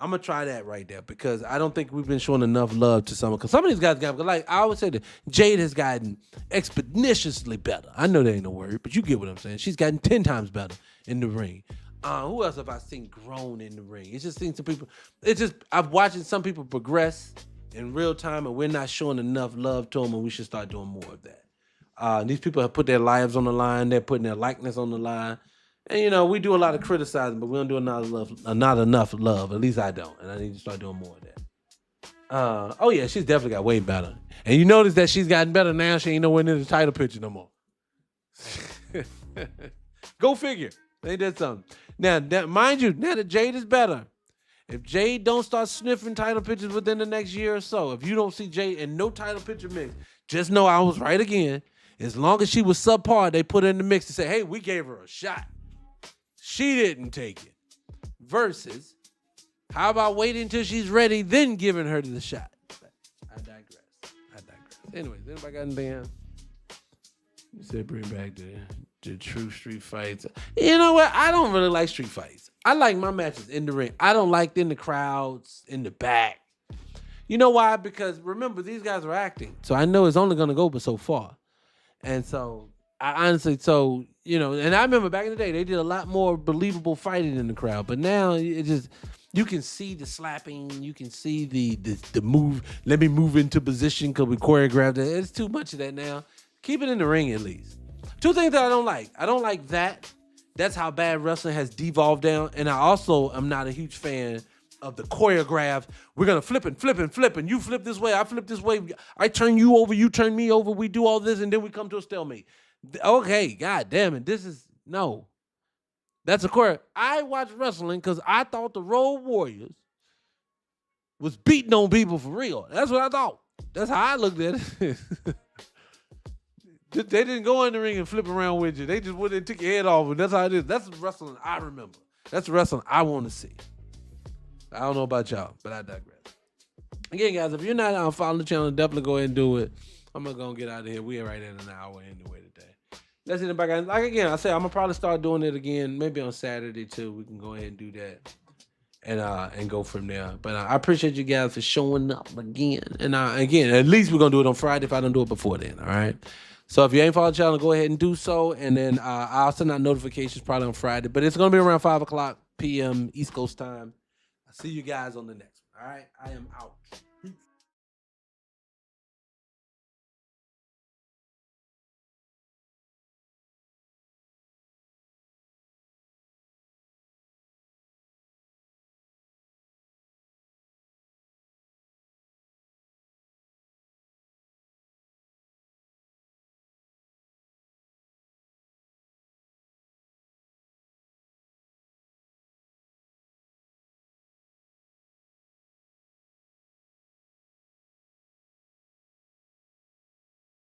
I'm going to try that right there because I don't think we've been showing enough love to someone. Because some of these guys got, like I always say that Jade has gotten expeditiously better. I know that ain't no word, but you get what I'm saying. She's gotten 10 times better in the ring. Who else have I seen grown in the ring? It's just seen some people. I'm watching some people progress in real time, and we're not showing enough love to them, and we should start doing more of that. These people have put their lives on the line. They're putting their likeness on the line. And, we do a lot of criticizing, but we don't do not enough love. At least I don't. And I need to start doing more of that. Oh, yeah, she's definitely got way better. And you notice that she's gotten better now. She ain't nowhere near the title picture no more. Go figure. They did something. Now, mind you, now that Jade is better, if Jade don't start sniffing title pictures within the next year or so, if you don't see Jade in no title picture mix, just know I was right again. As long as she was subpar, they put her in the mix to say, hey, we gave her a shot. She didn't take it. Versus, how about waiting until she's ready, then giving her the shot? But I digress. Anyways, anybody got anything else? You said bring back the true street fights. You know what? I don't really like street fights. I like my matches in the ring. I don't like in the crowds, in the back. You know why? Because remember, these guys are acting. So I know it's only going to go but so far. And so, I honestly, and I remember back in the day, they did a lot more believable fighting in the crowd. But now, you can see the slapping. You can see the move. Let me move into position because we choreographed it. It's too much of that now. Keep it in the ring at least. Two things that I don't like. I don't like that. That's how bad wrestling has devolved down. And I also am not a huge fan of the choreograph. We're going to flip and you flip this way, I flip this way. I turn you over, you turn me over. We do all this and then we come to a stalemate. Okay, God damn it. No. That's a choreo. I watched wrestling because I thought the Road Warriors was beating on people for real. That's what I thought. That's how I looked at it. They didn't go in the ring and flip around with you. They just went and took your head off. And that's how it is. That's the wrestling I remember. That's the wrestling I want to see. I don't know about y'all, but I digress. Again, guys, if you're not following the channel, definitely go ahead and do it. I'm going to get out of here. We're right at an hour anyway today. Let's hit it back. Like, again, I say I'm going to probably start doing it again, maybe on Saturday, too. We can go ahead and do that and go from there. But I appreciate you guys for showing up again. And, again, at least we're going to do it on Friday if I don't do it before then, all right? So if you ain't following the channel, go ahead and do so. And then I'll send out notifications probably on Friday. But it's going to be around 5 o'clock p.m. East Coast time. I'll see you guys on the next one, all right? I am out.